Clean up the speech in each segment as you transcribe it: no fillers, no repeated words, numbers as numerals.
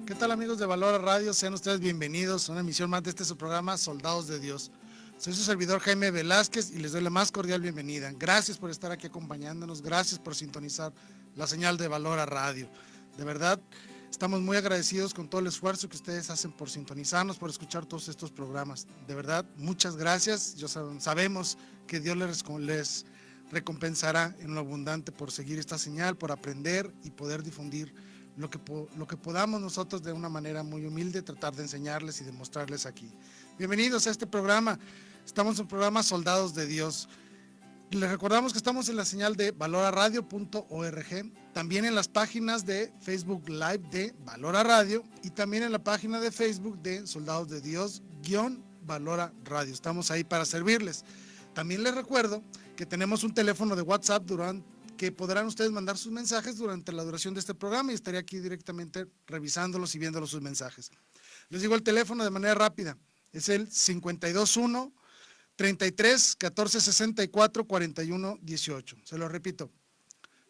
¿Qué tal, amigos de Valora Radio? Sean ustedes bienvenidos a una emisión más de su programa Soldados de Dios. Soy su servidor Jaime Velázquez y les doy la más cordial bienvenida. Gracias por estar aquí acompañándonos, gracias por sintonizar la señal de Valora Radio. De verdad, estamos muy agradecidos con todo el esfuerzo que ustedes hacen por sintonizarnos, por escuchar todos estos programas. De verdad, muchas gracias. Sabemos que Dios les recompensará en lo abundante por seguir esta señal, por aprender y poder difundir lo que podamos nosotros de una manera muy humilde tratar de enseñarles y demostrarles aquí. Bienvenidos a este programa. Estamos en el programa Soldados de Dios. Les recordamos que estamos en la señal de valoraradio.org, también en las páginas de Facebook Live de Valora Radio y también en la página de Facebook de Soldados de Dios-Valora Radio. Estamos ahí para servirles. También les recuerdo que tenemos un teléfono de WhatsApp que podrán ustedes mandar sus mensajes durante la duración de este programa y estaré aquí directamente revisándolos y viéndolos sus mensajes. Les digo el teléfono de manera rápida, es el 521 33 14 64 41 18. Se lo repito,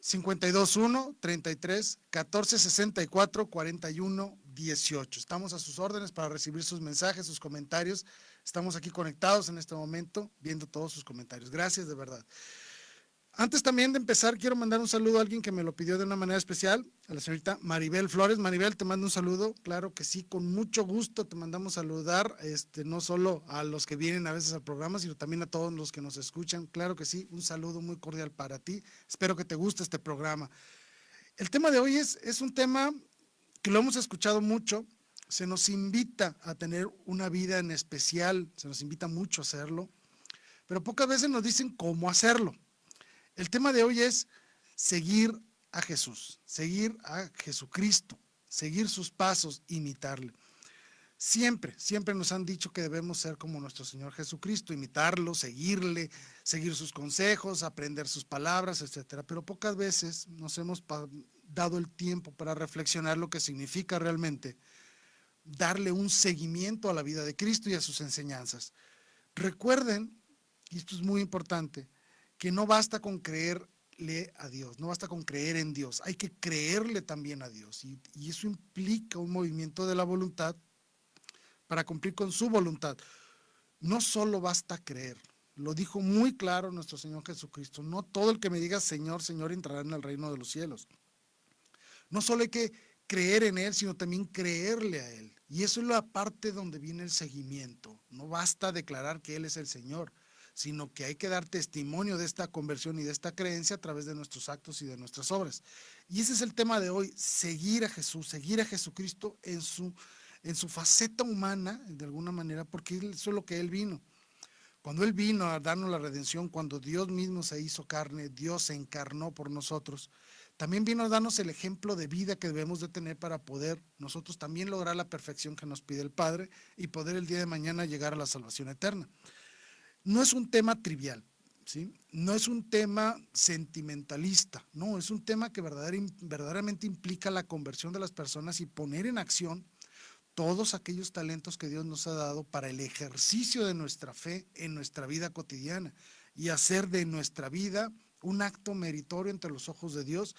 521 33 14 64 41 18. Estamos a sus órdenes para recibir sus mensajes, sus comentarios. Estamos aquí conectados en este momento viendo todos sus comentarios. Gracias de verdad. Antes también de empezar, quiero mandar un saludo a alguien que me lo pidió de una manera especial, a la señorita Maribel Flores. Maribel, te mando un saludo, claro que sí, con mucho gusto te mandamos saludar, no solo a los que vienen a veces al programa, sino también a todos los que nos escuchan, claro que sí, un saludo muy cordial para ti, espero que te guste este programa. El tema de hoy es un tema que lo hemos escuchado mucho, se nos invita a tener una vida en especial, se nos invita mucho a hacerlo, pero pocas veces nos dicen cómo hacerlo. El tema de hoy es seguir a Jesús, seguir a Jesucristo, seguir sus pasos, imitarle. Siempre nos han dicho que debemos ser como nuestro Señor Jesucristo, imitarlo, seguirle, seguir sus consejos, aprender sus palabras, etcétera. Pero pocas veces nos hemos dado el tiempo para reflexionar lo que significa realmente darle un seguimiento a la vida de Cristo y a sus enseñanzas. Recuerden, y esto es muy importante, que no basta con creerle a Dios, no basta con creer en Dios, hay que creerle también a Dios y eso implica un movimiento de la voluntad para cumplir con su voluntad. No solo basta creer, lo dijo muy claro nuestro Señor Jesucristo, no todo el que me diga Señor, Señor entrará en el reino de los cielos. No solo hay que creer en Él, sino también creerle a Él. Y eso es la parte donde viene el seguimiento. No basta declarar que Él es el Señor, sino que hay que dar testimonio de esta conversión y de esta creencia a través de nuestros actos y de nuestras obras. Y ese es el tema de hoy, seguir a Jesús, seguir a Jesucristo en su faceta humana, de alguna manera, porque eso es lo que Él vino. Cuando Él vino a darnos la redención, cuando Dios mismo se hizo carne, Dios se encarnó por nosotros, también vino a darnos el ejemplo de vida que debemos de tener para poder nosotros también lograr la perfección que nos pide el Padre y poder el día de mañana llegar a la salvación eterna. No es un tema trivial, ¿sí? No es un tema sentimentalista, no, es un tema que verdaderamente implica la conversión de las personas y poner en acción todos aquellos talentos que Dios nos ha dado para el ejercicio de nuestra fe en nuestra vida cotidiana y hacer de nuestra vida un acto meritorio entre los ojos de Dios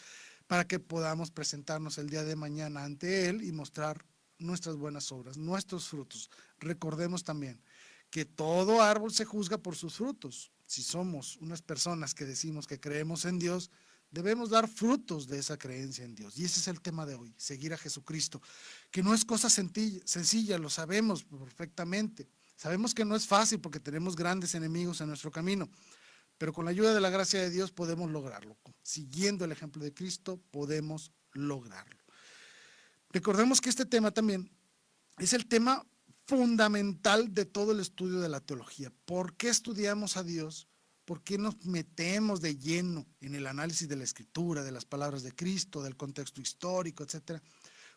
para que podamos presentarnos el día de mañana ante Él y mostrar nuestras buenas obras, nuestros frutos. Recordemos también que todo árbol se juzga por sus frutos. Si somos unas personas que decimos que creemos en Dios, debemos dar frutos de esa creencia en Dios. Y ese es el tema de hoy, seguir a Jesucristo, que no es cosa sencilla, lo sabemos perfectamente. Sabemos que no es fácil porque tenemos grandes enemigos en nuestro camino, pero con la ayuda de la gracia de Dios podemos lograrlo. Siguiendo el ejemplo de Cristo podemos lograrlo. Recordemos que este tema también es el tema fundamental de todo el estudio de la teología. ¿Por qué estudiamos a Dios? ¿Por qué nos metemos de lleno en el análisis de la Escritura, de las palabras de Cristo, del contexto histórico, etcétera?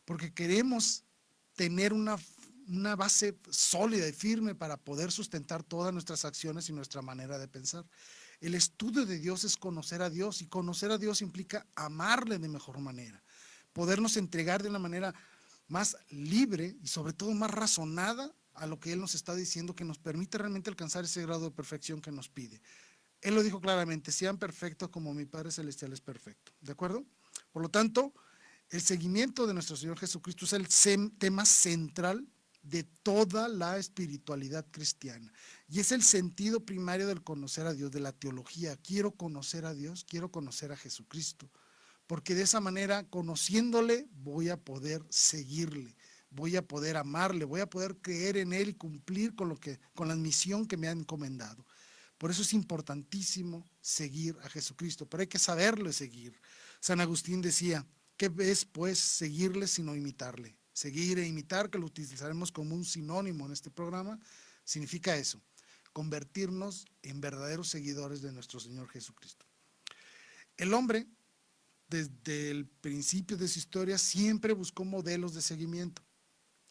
Porque queremos tener una base sólida y firme para poder sustentar todas nuestras acciones y nuestra manera de pensar. El estudio de Dios es conocer a Dios y conocer a Dios implica amarle de mejor manera, podernos entregar de una manera más libre y sobre todo más razonada a lo que Él nos está diciendo, que nos permite realmente alcanzar ese grado de perfección que nos pide. Él lo dijo claramente, sean perfectos como mi Padre Celestial es perfecto, ¿de acuerdo? Por lo tanto, El seguimiento de nuestro Señor Jesucristo es el tema central de toda la espiritualidad cristiana. Y es el sentido primario del conocer a Dios, de la teología. Quiero conocer a Dios, quiero conocer a Jesucristo. Porque de esa manera, conociéndole, voy a poder seguirle, voy a poder amarle, voy a poder creer en él y cumplir con la misión que me han encomendado. Por eso es importantísimo seguir a Jesucristo, pero hay que saberle seguir. San Agustín decía, ¿qué es pues seguirle sino imitarle? Seguir e imitar, que lo utilizaremos como un sinónimo en este programa, significa eso, convertirnos en verdaderos seguidores de nuestro Señor Jesucristo. El hombre, desde el principio de su historia, siempre buscó modelos de seguimiento.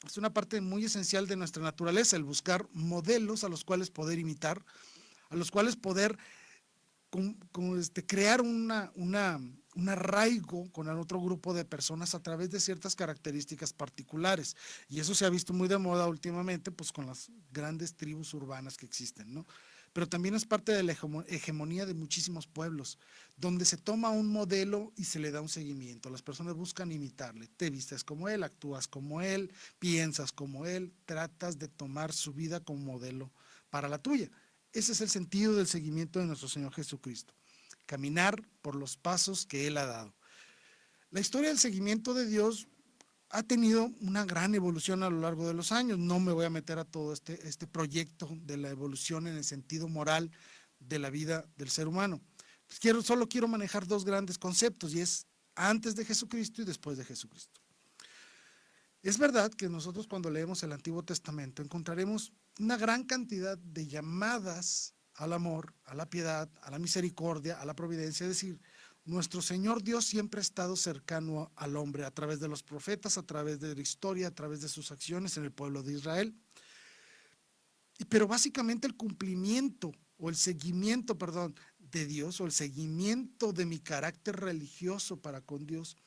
Es una parte muy esencial de nuestra naturaleza, el buscar modelos a los cuales poder imitar, a los cuales poder crear un arraigo con el otro grupo de personas a través de ciertas características particulares. Y eso se ha visto muy de moda últimamente, pues con las grandes tribus urbanas que existen, ¿no? Pero también es parte de la hegemonía de muchísimos pueblos, donde se toma un modelo y se le da un seguimiento. Las personas buscan imitarle. Te vistes como él, actúas como él, piensas como él, tratas de tomar su vida como modelo para la tuya. Ese es el sentido del seguimiento de nuestro Señor Jesucristo. Caminar por los pasos que Él ha dado. La historia del seguimiento de Dios ha tenido una gran evolución a lo largo de los años. No me voy a meter a todo este proyecto de la evolución en el sentido moral de la vida del ser humano. Solo quiero manejar dos grandes conceptos, y es antes de Jesucristo y después de Jesucristo. Es verdad que nosotros, cuando leemos el Antiguo Testamento, encontraremos una gran cantidad de llamadas al amor, a la piedad, a la misericordia, a la providencia. Es decir, nuestro Señor Dios siempre ha estado cercano al hombre a través de los profetas, a través de la historia, a través de sus acciones en el pueblo de Israel. Pero básicamente el cumplimiento o el seguimiento, de Dios, o el seguimiento de mi carácter religioso para con Dios,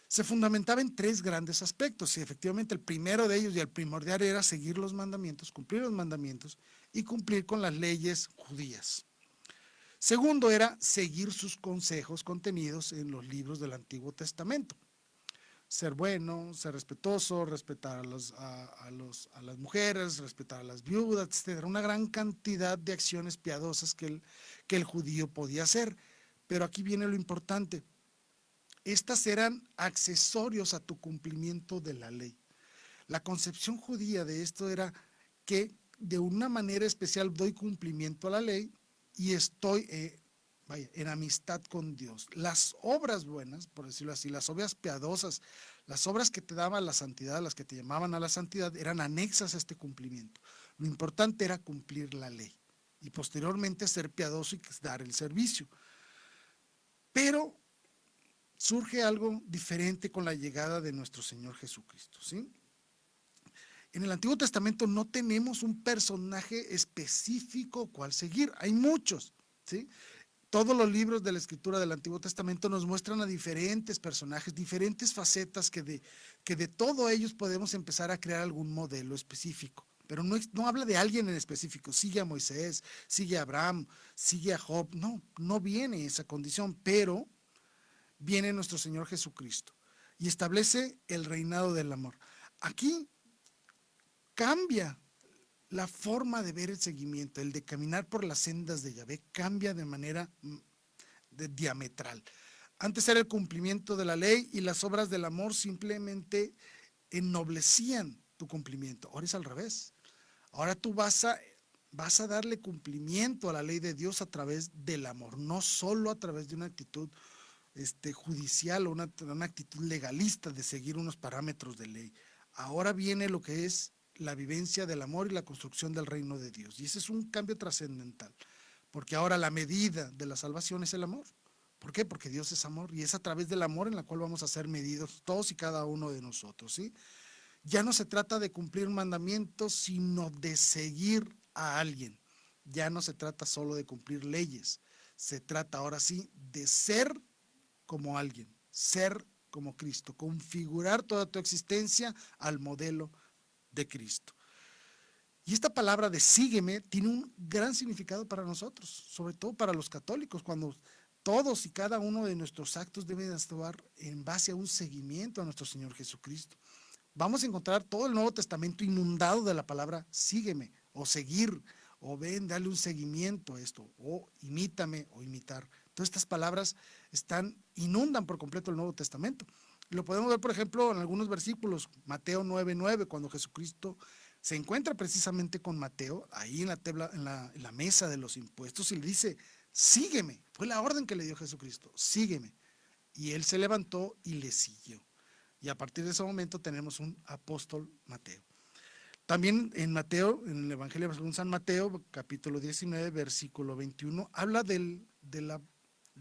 se fundamentaba en tres grandes aspectos, y efectivamente el primero de ellos y el primordial era seguir los mandamientos, cumplir los mandamientos y cumplir con las leyes judías. Segundo era seguir sus consejos contenidos en los libros del Antiguo Testamento. Ser bueno, ser respetuoso, respetar a las mujeres, respetar a las viudas, etc. Una gran cantidad de acciones piadosas que el judío podía hacer. Pero aquí viene lo importante. Estas eran accesorios a tu cumplimiento de la ley. La concepción judía de esto era que de una manera especial doy cumplimiento a la ley y estoy en amistad con Dios. Las obras buenas, por decirlo así, las obras piadosas, las obras que te daban la santidad, las que te llamaban a la santidad, eran anexas a este cumplimiento. Lo importante era cumplir la ley y posteriormente ser piadoso y dar el servicio. Pero surge algo diferente con la llegada de nuestro Señor Jesucristo, ¿sí? En el Antiguo Testamento no tenemos un personaje específico cual seguir, hay muchos, ¿sí? Todos los libros de la escritura del Antiguo Testamento nos muestran a diferentes personajes, diferentes facetas que de todos ellos podemos empezar a crear algún modelo específico. Pero no habla de alguien en específico, sigue a Moisés, sigue a Abraham, sigue a Job, no viene esa condición, pero viene nuestro Señor Jesucristo y establece el reinado del amor. Aquí cambia la forma de ver el seguimiento, el de caminar por las sendas de Yahvé, cambia de manera diametral. Antes era el cumplimiento de la ley y las obras del amor simplemente ennoblecían tu cumplimiento. Ahora es al revés. Ahora tú vas a darle cumplimiento a la ley de Dios a través del amor, no solo a través de una actitud judicial o una actitud legalista de seguir unos parámetros de ley. Ahora viene lo que es la vivencia del amor y la construcción del reino de Dios. Y ese es un cambio trascendental, porque ahora la medida de la salvación es el amor. ¿Por qué? Porque Dios es amor y es a través del amor en la cual vamos a ser medidos todos y cada uno de nosotros, ¿sí? Ya no se trata de cumplir mandamientos, sino de seguir a alguien. Ya no se trata solo de cumplir leyes, se trata ahora sí de ser como alguien, ser como Cristo, configurar toda tu existencia al modelo de Cristo. Y esta palabra de sígueme tiene un gran significado para nosotros, sobre todo para los católicos. Cuando todos y cada uno de nuestros actos deben actuar en base a un seguimiento a nuestro Señor Jesucristo. Vamos a encontrar todo el Nuevo Testamento inundado de la palabra sígueme, o seguir, o ven, dale un seguimiento a esto, o imítame, o imitar. Todas estas palabras inundan por completo el Nuevo Testamento. Lo podemos ver, por ejemplo, en algunos versículos. Mateo 9:9, cuando Jesucristo se encuentra precisamente con Mateo, ahí en la mesa de los impuestos, y le dice, sígueme. Fue la orden que le dio Jesucristo, sígueme. Y él se levantó y le siguió. Y a partir de ese momento tenemos un apóstol Mateo. También en Mateo, en el Evangelio según San Mateo, capítulo 19, versículo 21, habla de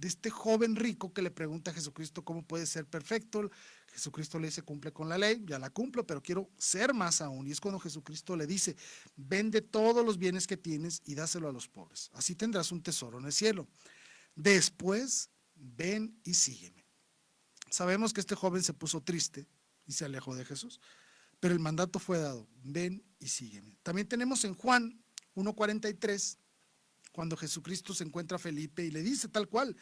este joven rico que le pregunta a Jesucristo cómo puede ser perfecto. Jesucristo le dice, cumple con la ley, ya la cumplo, pero quiero ser más aún. Y es cuando Jesucristo le dice, vende todos los bienes que tienes y dáselo a los pobres. Así tendrás un tesoro en el cielo. Después, ven y sígueme. Sabemos que este joven se puso triste y se alejó de Jesús, pero el mandato fue dado, ven y sígueme. También tenemos en Juan 1:43, cuando Jesucristo se encuentra a Felipe y le dice tal cual,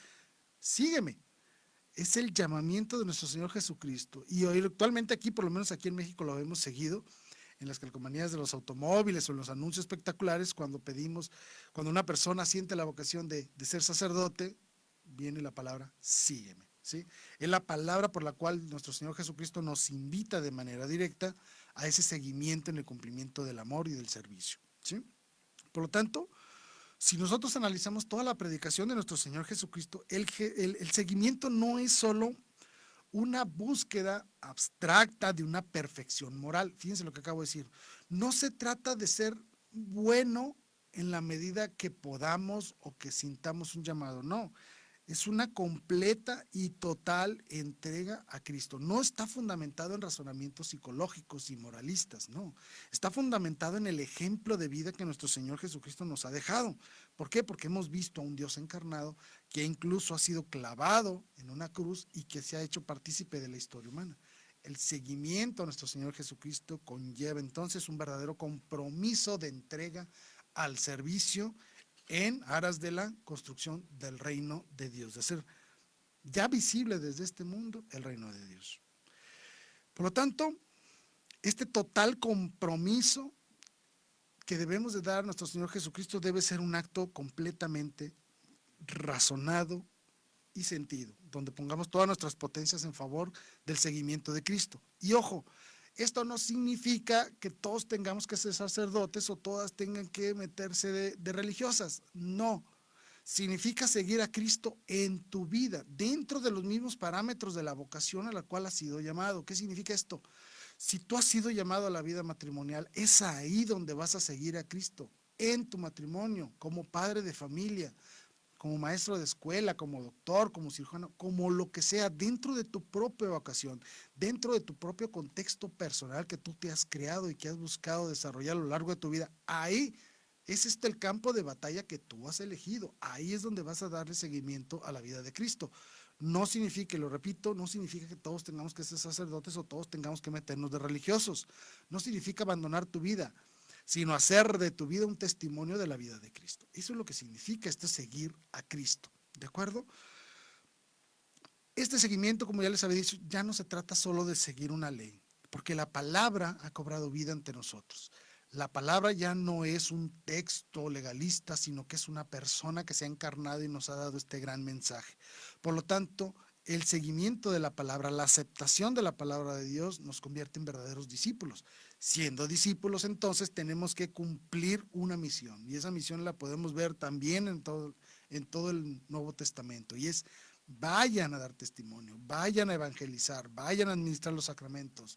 sígueme. Es el llamamiento de nuestro Señor Jesucristo. Y hoy actualmente aquí, por lo menos aquí en México, lo hemos seguido en las calcomanías de los automóviles o en los anuncios espectaculares, cuando una persona siente la vocación de ser sacerdote, viene la palabra sígueme. ¿Sí? Es la palabra por la cual nuestro Señor Jesucristo nos invita de manera directa a ese seguimiento en el cumplimiento del amor y del servicio. ¿Sí? Por lo tanto, si nosotros analizamos toda la predicación de nuestro Señor Jesucristo, el seguimiento no es solo una búsqueda abstracta de una perfección moral. Fíjense lo que acabo de decir. No se trata de ser bueno en la medida que podamos o que sintamos un llamado, no. Es una completa y total entrega a Cristo. No está fundamentado en razonamientos psicológicos y moralistas, no. Está fundamentado en el ejemplo de vida que nuestro Señor Jesucristo nos ha dejado. ¿Por qué? Porque hemos visto a un Dios encarnado que incluso ha sido clavado en una cruz y que se ha hecho partícipe de la historia humana. El seguimiento a nuestro Señor Jesucristo conlleva entonces un verdadero compromiso de entrega al servicio en aras de la construcción del reino de Dios, de ser ya visible desde este mundo el reino de Dios. Por lo tanto, este total compromiso que debemos de dar a nuestro Señor Jesucristo debe ser un acto completamente razonado y sentido, donde pongamos todas nuestras potencias en favor del seguimiento de Cristo. Y ojo, esto no significa que todos tengamos que ser sacerdotes o todas tengan que meterse de religiosas. No. Significa seguir a Cristo en tu vida, dentro de los mismos parámetros de la vocación a la cual has sido llamado. ¿Qué significa esto? Si tú has sido llamado a la vida matrimonial, es ahí donde vas a seguir a Cristo, en tu matrimonio, como padre de familia, como maestro de escuela, como doctor, como cirujano, como lo que sea, dentro de tu propia vocación, dentro de tu propio contexto personal que tú te has creado y que has buscado desarrollar a lo largo de tu vida. Ahí es el campo de batalla que tú has elegido. Ahí es donde vas a darle seguimiento a la vida de Cristo. No significa, lo repito, no significa que todos tengamos que ser sacerdotes o todos tengamos que meternos de religiosos. No significa abandonar tu vida, sino hacer de tu vida un testimonio de la vida de Cristo. Eso es lo que significa seguir a Cristo, ¿de acuerdo? Este seguimiento, como ya les había dicho, ya no se trata solo de seguir una ley, porque la palabra ha cobrado vida ante nosotros. La palabra ya no es un texto legalista, sino que es una persona que se ha encarnado y nos ha dado este gran mensaje. Por lo tanto, el seguimiento de la palabra, la aceptación de la palabra de Dios nos convierte en verdaderos discípulos. Siendo discípulos, entonces, tenemos que cumplir una misión. Y esa misión la podemos ver también en todo el Nuevo Testamento. Y es, vayan a dar testimonio, vayan a evangelizar, vayan a administrar los sacramentos,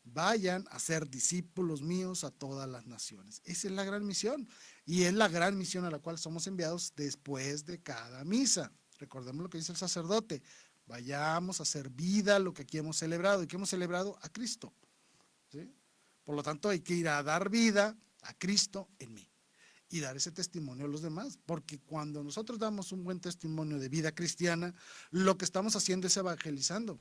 vayan a ser discípulos míos a todas las naciones. Esa es la gran misión. Y es la gran misión a la cual somos enviados después de cada misa. Recordemos lo que dice el sacerdote. Vayamos a hacer vida lo que aquí hemos celebrado. ¿Y qué hemos celebrado? A Cristo. ¿Sí? Por lo tanto, hay que ir a dar vida a Cristo en mí y dar ese testimonio a los demás, porque cuando nosotros damos un buen testimonio de vida cristiana, lo que estamos haciendo es evangelizando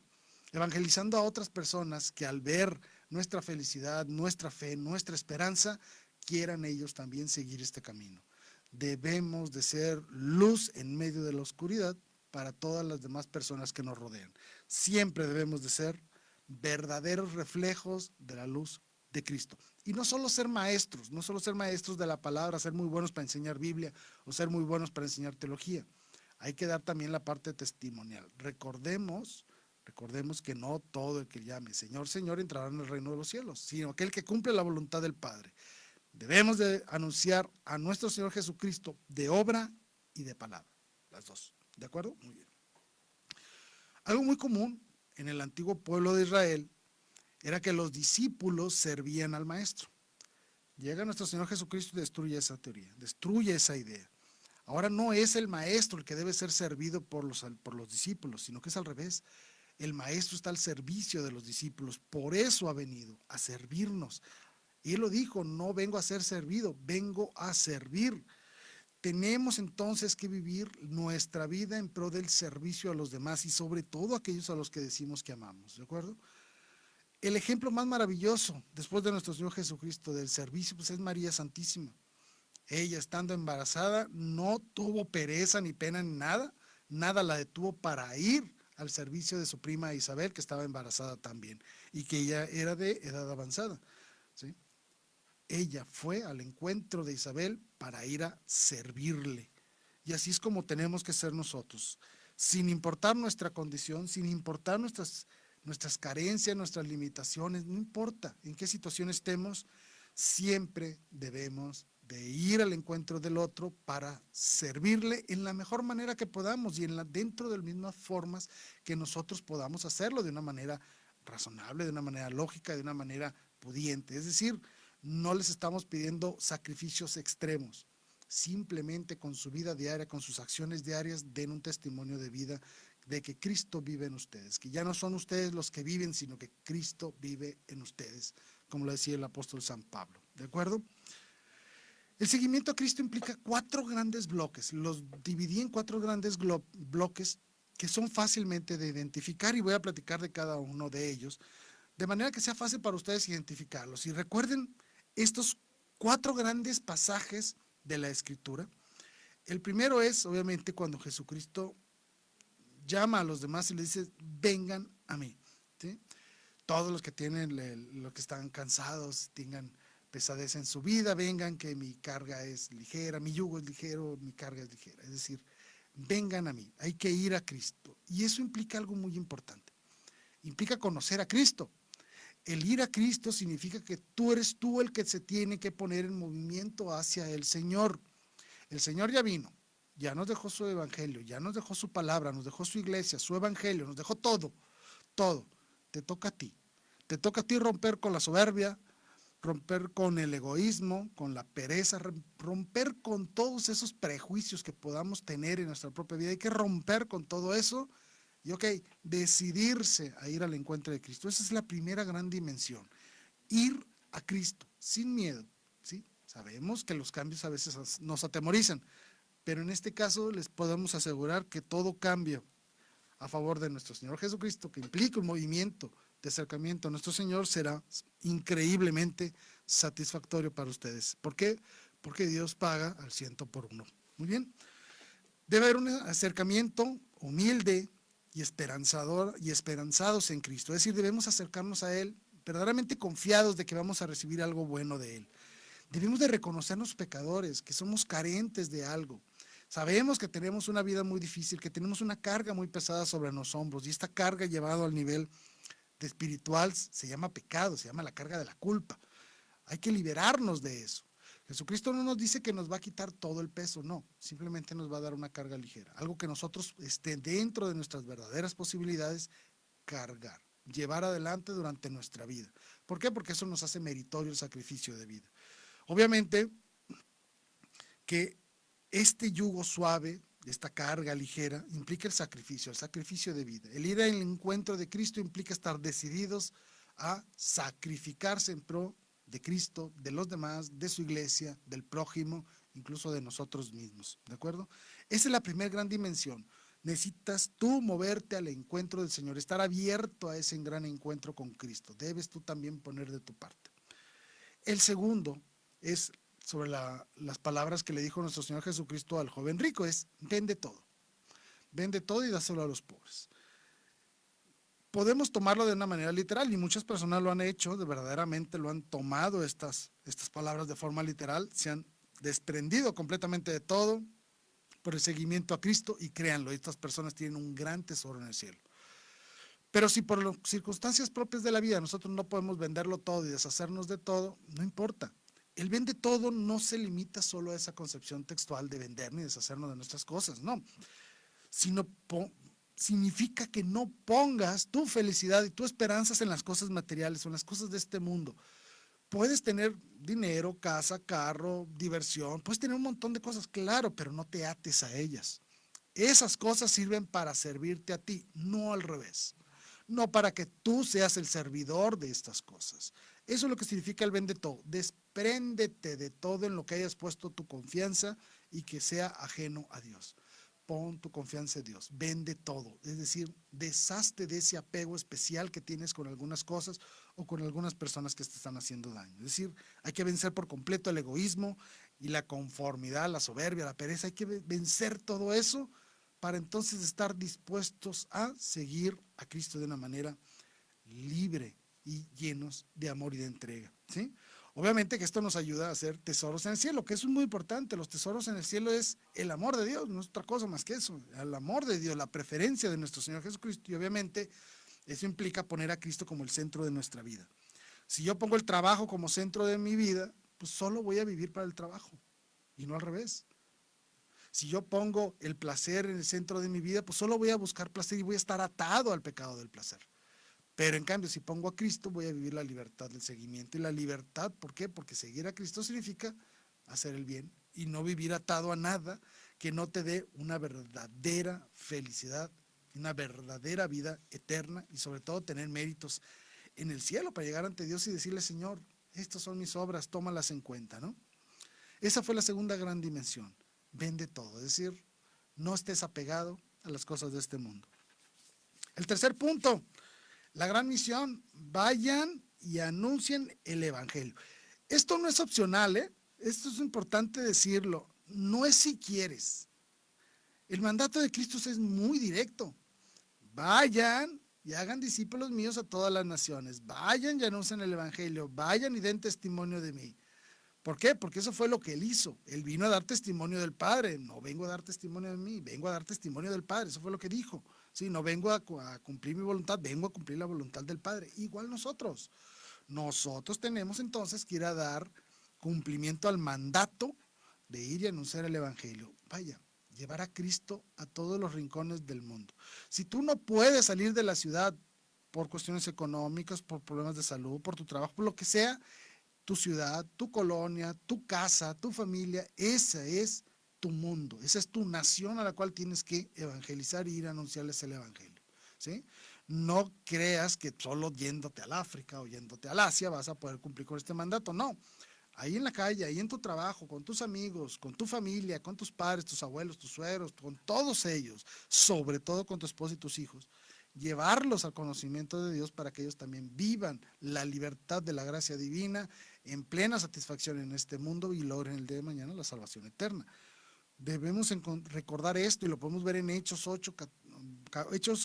a otras personas que al ver nuestra felicidad, nuestra fe, nuestra esperanza, quieran ellos también seguir este camino. Debemos de ser luz en medio de la oscuridad para todas las demás personas que nos rodean. Siempre debemos de ser verdaderos reflejos de la luz de Cristo. Y no solo ser maestros, no solo ser maestros de la palabra, ser muy buenos para enseñar Biblia o ser muy buenos para enseñar teología. Hay que dar también la parte testimonial. Recordemos que no todo el que llame Señor, Señor entrará en el reino de los cielos, sino aquel que cumple la voluntad del Padre. Debemos de anunciar a nuestro Señor Jesucristo de obra y de palabra, las dos. ¿De acuerdo? Muy bien. Algo muy común en el antiguo pueblo de Israel era que los discípulos servían al maestro. Llega nuestro Señor Jesucristo y destruye esa teoría, destruye esa idea. Ahora no es el maestro el que debe ser servido por los discípulos, sino que es al revés. El maestro está al servicio de los discípulos, por eso ha venido a servirnos. Y él lo dijo, no vengo a ser servido, vengo a servir. Tenemos entonces que vivir nuestra vida en pro del servicio a los demás y sobre todo a aquellos a los que decimos que amamos, ¿de acuerdo? El ejemplo más maravilloso después de nuestro Señor Jesucristo del servicio pues es María Santísima. Ella estando embarazada no tuvo pereza ni pena ni nada, nada la detuvo para ir al servicio de su prima Isabel, que estaba embarazada también y que ella era de edad avanzada, ¿sí? Ella fue al encuentro de Isabel para ir a servirle. Y así es como tenemos que ser nosotros, sin importar nuestra condición, sin importar nuestras carencias, nuestras limitaciones, no importa en qué situación estemos, siempre debemos de ir al encuentro del otro para servirle en la mejor manera que podamos y dentro de las mismas formas que nosotros podamos hacerlo, de una manera razonable, de una manera lógica, de una manera pudiente. Es decir, no les estamos pidiendo sacrificios extremos, simplemente con su vida diaria, con sus acciones diarias, den un testimonio de vida de que Cristo vive en ustedes, que ya no son ustedes los que viven, sino que Cristo vive en ustedes, como lo decía el apóstol San Pablo, ¿de acuerdo? El seguimiento a Cristo implica 4 grandes bloques, los dividí en 4 grandes bloques que son fácilmente de identificar y voy a platicar de cada uno de ellos, de manera que sea fácil para ustedes identificarlos. Y recuerden estos 4 grandes pasajes de la Escritura. El primero es, obviamente, cuando Jesucristo llama a los demás y les dice, vengan a mí, ¿sí? Todos los que los que están cansados, tengan pesadez en su vida, vengan que mi carga es ligera, mi yugo es ligero, mi carga es ligera. Es decir, vengan a mí, hay que ir a Cristo. Y eso implica algo muy importante. Implica conocer a Cristo. El ir a Cristo significa que tú eres tú el que se tiene que poner en movimiento hacia el Señor. El Señor ya vino, ya nos dejó su evangelio, ya nos dejó su palabra, nos dejó su iglesia, su evangelio, nos dejó todo, todo. Te toca a ti. Te toca a ti romper con la soberbia, romper con el egoísmo, con la pereza, romper con todos esos prejuicios que podamos tener en nuestra propia vida. Hay que romper con todo eso y, decidirse a ir al encuentro de Cristo. Esa es la primera gran dimensión. Ir a Cristo sin miedo, ¿sí? Sabemos que los cambios a veces nos atemorizan, pero en este caso les podemos asegurar que todo cambio a favor de nuestro Señor Jesucristo, que implica un movimiento de acercamiento a nuestro Señor, será increíblemente satisfactorio para ustedes. ¿Por qué? Porque Dios paga al 100 por 1. Muy bien. Debe haber un acercamiento humilde y esperanzador y esperanzados en Cristo. Es decir, debemos acercarnos a Él verdaderamente confiados de que vamos a recibir algo bueno de Él. Debemos de reconocernos pecadores, que somos carentes de algo. Sabemos que tenemos una vida muy difícil, que tenemos una carga muy pesada sobre los hombros y esta carga llevada al nivel de espiritual se llama pecado, se llama la carga de la culpa. Hay que liberarnos de eso. Jesucristo no nos dice que nos va a quitar todo el peso, no, simplemente nos va a dar una carga ligera, algo que nosotros esté dentro de nuestras verdaderas posibilidades cargar, llevar adelante durante nuestra vida. ¿Por qué? Porque eso nos hace meritorio el sacrificio de vida. Obviamente que este yugo suave, esta carga ligera, implica el sacrificio de vida. El ir al encuentro de Cristo implica estar decididos a sacrificarse en pro de Cristo, de los demás, de su iglesia, del prójimo, incluso de nosotros mismos, ¿de acuerdo? Esa es la primera gran dimensión. Necesitas tú moverte al encuentro del Señor, estar abierto a ese gran encuentro con Cristo. Debes tú también poner de tu parte. El segundo es sobre las palabras que le dijo nuestro Señor Jesucristo al joven rico, es vende todo. Vende todo y dáselo a los pobres. Podemos tomarlo de una manera literal y muchas personas lo han hecho, de verdaderamente lo han tomado estas palabras de forma literal, se han desprendido completamente de todo por el seguimiento a Cristo y créanlo, estas personas tienen un gran tesoro en el cielo. Pero si por las circunstancias propias de la vida nosotros no podemos venderlo todo y deshacernos de todo, no importa. El vende todo no se limita solo a esa concepción textual de vender ni deshacernos de nuestras cosas, no, sino significa que no pongas tu felicidad y tu esperanzas en las cosas materiales o en las cosas de este mundo. Puedes tener dinero, casa, carro, diversión, puedes tener un montón de cosas, claro, pero no te ates a ellas. Esas cosas sirven para servirte a ti, no al revés. No para que tú seas el servidor de estas cosas. Eso es lo que significa el vende todo. Despréndete de todo en lo que hayas puesto tu confianza y que sea ajeno a Dios. Pon tu confianza en Dios, vende todo, es decir, deshazte de ese apego especial que tienes con algunas cosas o con algunas personas que te están haciendo daño. Es decir, hay que vencer por completo el egoísmo y la conformidad, la soberbia, la pereza, hay que vencer todo eso para entonces estar dispuestos a seguir a Cristo de una manera libre y llenos de amor y de entrega, ¿sí? Obviamente que esto nos ayuda a hacer tesoros en el cielo, que eso es muy importante. Los tesoros en el cielo es el amor de Dios, no es otra cosa más que eso, el amor de Dios, la preferencia de nuestro Señor Jesucristo, y obviamente eso implica poner a Cristo como el centro de nuestra vida. Si yo pongo el trabajo como centro de mi vida, pues solo voy a vivir para el trabajo y no al revés. Si yo pongo el placer en el centro de mi vida, pues solo voy a buscar placer y voy a estar atado al pecado del placer. Pero en cambio, si pongo a Cristo, voy a vivir la libertad del seguimiento. Y la libertad, ¿por qué? Porque seguir a Cristo significa hacer el bien y no vivir atado a nada que no te dé una verdadera felicidad, una verdadera vida eterna y sobre todo tener méritos en el cielo para llegar ante Dios y decirle, Señor, estas son mis obras, tómalas en cuenta, ¿no? Esa fue la segunda gran dimensión. Vende todo, es decir, no estés apegado a las cosas de este mundo. El tercer punto, la gran misión, vayan y anuncien el evangelio. Esto no es opcional, ¿eh? Esto es importante decirlo, no es si quieres. El mandato de Cristo es muy directo. Vayan y hagan discípulos míos a todas las naciones. Vayan y anuncien el evangelio. Vayan y den testimonio de mí. ¿Por qué? Porque eso fue lo que él hizo. Él vino a dar testimonio del Padre. No vengo a dar testimonio de mí, vengo a dar testimonio del Padre. Eso fue lo que dijo. Sí, no vengo a cumplir mi voluntad, vengo a cumplir la voluntad del Padre. Igual nosotros. Nosotros tenemos entonces que ir a dar cumplimiento al mandato de ir y anunciar el Evangelio. Vaya, llevar a Cristo a todos los rincones del mundo. Si tú no puedes salir de la ciudad por cuestiones económicas, por problemas de salud, por tu trabajo, por lo que sea, tu ciudad, tu colonia, tu casa, tu familia, esa es tu mundo, esa es tu nación a la cual tienes que evangelizar y ir a anunciarles el evangelio, ¿sí? No creas que solo yéndote al África o yéndote al Asia vas a poder cumplir con este mandato, no. Ahí en la calle, ahí en tu trabajo, con tus amigos, con tu familia, con tus padres, tus abuelos, tus suegros, con todos ellos, sobre todo con tu esposa y tus hijos, llevarlos al conocimiento de Dios para que ellos también vivan la libertad de la gracia divina en plena satisfacción en este mundo y logren el día de mañana la salvación eterna. Debemos recordar esto y lo podemos ver en Hechos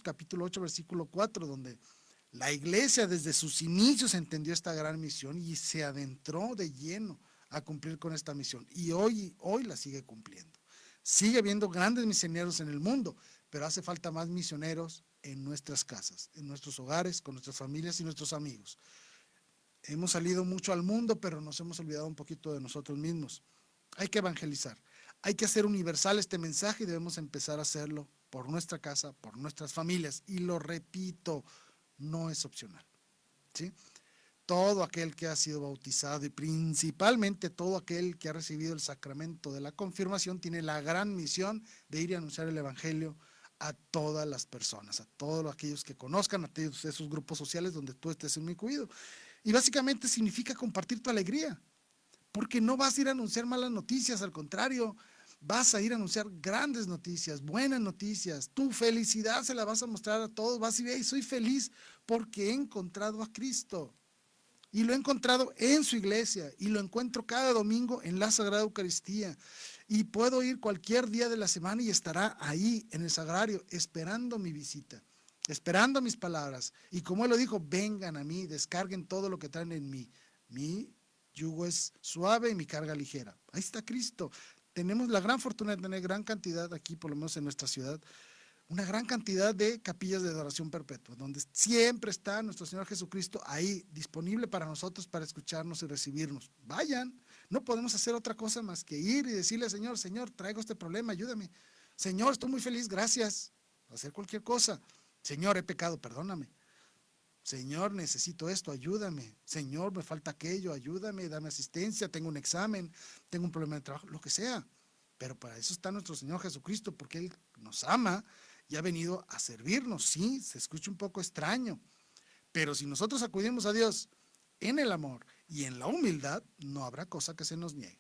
capítulo 8, versículo 4, donde la iglesia desde sus inicios entendió esta gran misión y se adentró de lleno a cumplir con esta misión. Y hoy la sigue cumpliendo. Sigue habiendo grandes misioneros en el mundo, pero hace falta más misioneros en nuestras casas, en nuestros hogares, con nuestras familias y nuestros amigos. Hemos salido mucho al mundo, pero nos hemos olvidado un poquito de nosotros mismos. Hay que evangelizar, hay que hacer universal este mensaje y debemos empezar a hacerlo por nuestra casa, por nuestras familias. Y lo repito, no es opcional, ¿sí? Todo aquel que ha sido bautizado y principalmente todo aquel que ha recibido el sacramento de la confirmación tiene la gran misión de ir y anunciar el evangelio a todas las personas, a todos aquellos que conozcan, a todos esos grupos sociales donde tú estés incluido. Y básicamente significa compartir tu alegría, porque no vas a ir a anunciar malas noticias, al contrario, vas a ir a anunciar grandes noticias, buenas noticias. Tu felicidad se la vas a mostrar a todos, vas a decir, hey, soy feliz porque he encontrado a Cristo. Y lo he encontrado en su iglesia y lo encuentro cada domingo en la Sagrada Eucaristía. y puedo ir cualquier día de la semana y estará ahí en el sagrario esperando mi visita, esperando mis palabras. Y como Él lo dijo, vengan a mí, descarguen todo lo que traen en mí. Mi yugo es suave y mi carga ligera. Ahí está Cristo. Tenemos la gran fortuna de tener gran cantidad aquí, por lo menos en nuestra ciudad, una gran cantidad de capillas de adoración perpetua, donde siempre está nuestro Señor Jesucristo ahí, disponible para nosotros, para escucharnos y recibirnos. Vayan, no podemos hacer otra cosa más que ir y decirle al Señor, Señor, traigo este problema, ayúdame. Señor, estoy muy feliz, gracias. Hacer cualquier cosa. Señor, he pecado, perdóname. Señor, necesito esto, ayúdame. Señor, me falta aquello, ayúdame, dame asistencia, tengo un examen, tengo un problema de trabajo, lo que sea. Pero para eso está nuestro Señor Jesucristo, porque Él nos ama y ha venido a servirnos. Sí, se escucha un poco extraño, pero si nosotros acudimos a Dios en el amor y en la humildad, no habrá cosa que se nos niegue,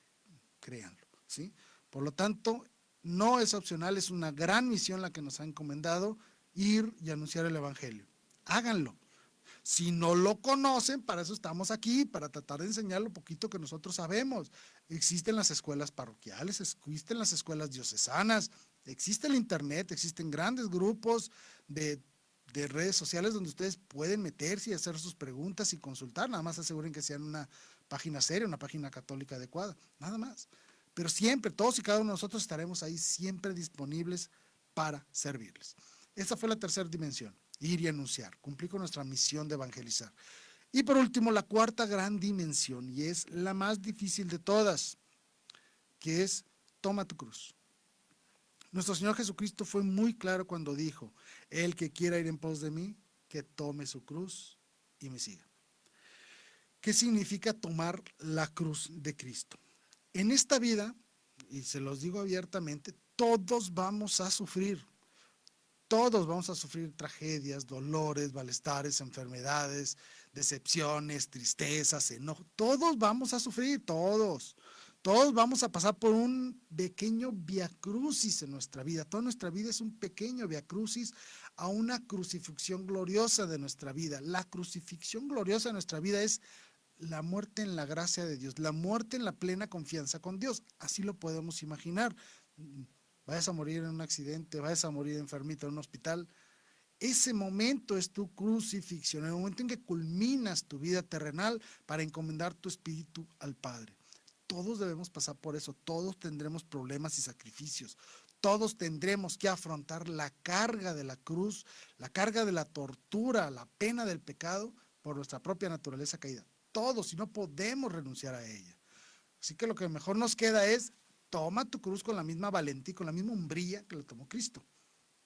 créanlo, ¿sí? Por lo tanto, no es opcional, es una gran misión la que nos ha encomendado, ir y anunciar el Evangelio. Háganlo. Si no lo conocen, para eso estamos aquí, para tratar de enseñar lo poquito que nosotros sabemos. Existen las escuelas parroquiales, existen las escuelas diocesanas, existe el internet, existen grandes grupos de redes sociales donde ustedes pueden meterse y hacer sus preguntas y consultar. Nada más aseguren que sean una página seria, una página católica adecuada, nada más. Pero siempre, todos y cada uno de nosotros estaremos ahí siempre disponibles para servirles. Esa fue la tercera dimensión. Ir y anunciar, cumplir con nuestra misión de evangelizar. Y por último, la cuarta gran dimensión, y es la más difícil de todas, que es toma tu cruz. Nuestro Señor Jesucristo fue muy claro cuando dijo, el que quiera ir en pos de mí, que tome su cruz y me siga. ¿Qué significa tomar la cruz de Cristo? En esta vida, y se los digo abiertamente, todos vamos a sufrir. Todos vamos a sufrir tragedias, dolores, malestares, enfermedades, decepciones, tristezas, enojo. Todos vamos a sufrir, todos. Todos vamos a pasar por un pequeño viacrucis en nuestra vida. Toda nuestra vida es un pequeño viacrucis a una crucifixión gloriosa de nuestra vida. La crucifixión gloriosa de nuestra vida es la muerte en la gracia de Dios, la muerte en la plena confianza con Dios. Así lo podemos imaginar. Vayas a morir en un accidente, vayas a morir enfermito en un hospital. Ese momento es tu crucifixión, el momento en que culminas tu vida terrenal para encomendar tu espíritu al Padre. Todos debemos pasar por eso, todos tendremos problemas y sacrificios, todos tendremos que afrontar la carga de la cruz, la carga de la tortura, la pena del pecado por nuestra propia naturaleza caída. Todos, y no podemos renunciar a ella. Así que lo que mejor nos queda es toma tu cruz con la misma valentía, con la misma hombría que lo tomó Cristo,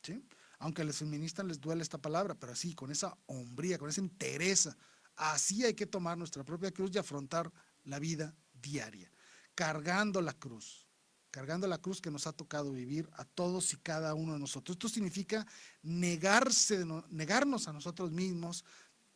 ¿sí? Aunque a los feministas les duele esta palabra, pero así, con esa hombría, con esa entereza, así hay que tomar nuestra propia cruz y afrontar la vida diaria, cargando la cruz que nos ha tocado vivir a todos y cada uno de nosotros. Esto significa negarnos a nosotros mismos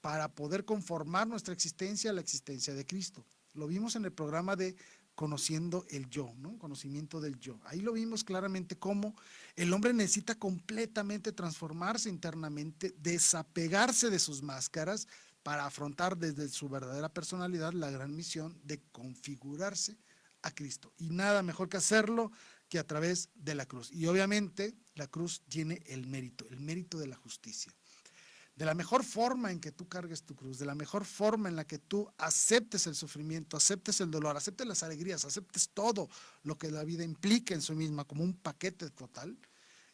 para poder conformar nuestra existencia a la existencia de Cristo. Lo vimos en el programa de Conociendo el Yo, ¿no? Conocimiento del Yo. Ahí lo vimos claramente cómo el hombre necesita completamente transformarse internamente, desapegarse de sus máscaras para afrontar desde su verdadera personalidad la gran misión de configurarse a Cristo. Y nada mejor que hacerlo que a través de la cruz. Y obviamente la cruz tiene el mérito de la justicia. De la mejor forma en que tú cargues tu cruz, de la mejor forma en la que tú aceptes el sufrimiento, aceptes el dolor, aceptes las alegrías, aceptes todo lo que la vida implica en sí misma como un paquete total,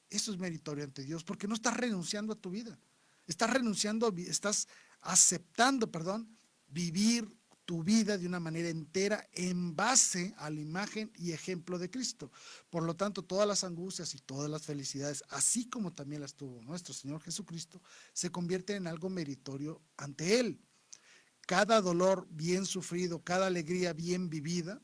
eso es meritorio ante Dios, porque no estás renunciando a tu vida, estás aceptando, vivir tu vida de una manera entera en base a la imagen y ejemplo de Cristo. Por lo tanto, todas las angustias y todas las felicidades, así como también las tuvo nuestro Señor Jesucristo, se convierten en algo meritorio ante Él. Cada dolor bien sufrido, cada alegría bien vivida,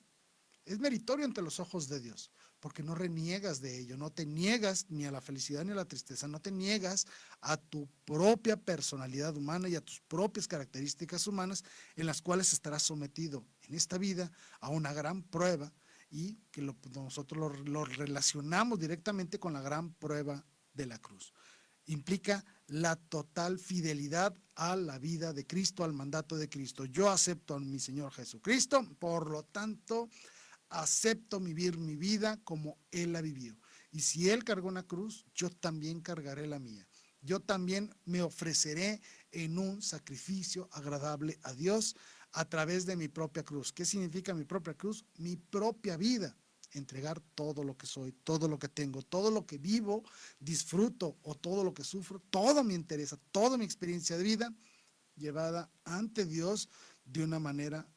es meritorio ante los ojos de Dios, porque no reniegas de ello, no te niegas ni a la felicidad ni a la tristeza, no te niegas a tu propia personalidad humana y a tus propias características humanas en las cuales estarás sometido en esta vida a una gran prueba y que nosotros lo relacionamos directamente con la gran prueba de la cruz. Implica la total fidelidad a la vida de Cristo, al mandato de Cristo. Yo acepto a mi Señor Jesucristo, por lo tanto, acepto vivir mi vida como Él la vivió. Y si Él cargó una cruz, yo también cargaré la mía. Yo también me ofreceré en un sacrificio agradable a Dios a través de mi propia cruz. ¿Qué significa mi propia cruz? Mi propia vida. Entregar todo lo que soy, todo lo que tengo, todo lo que vivo, disfruto o todo lo que sufro, todo me interesa, toda mi experiencia de vida llevada ante Dios de una manera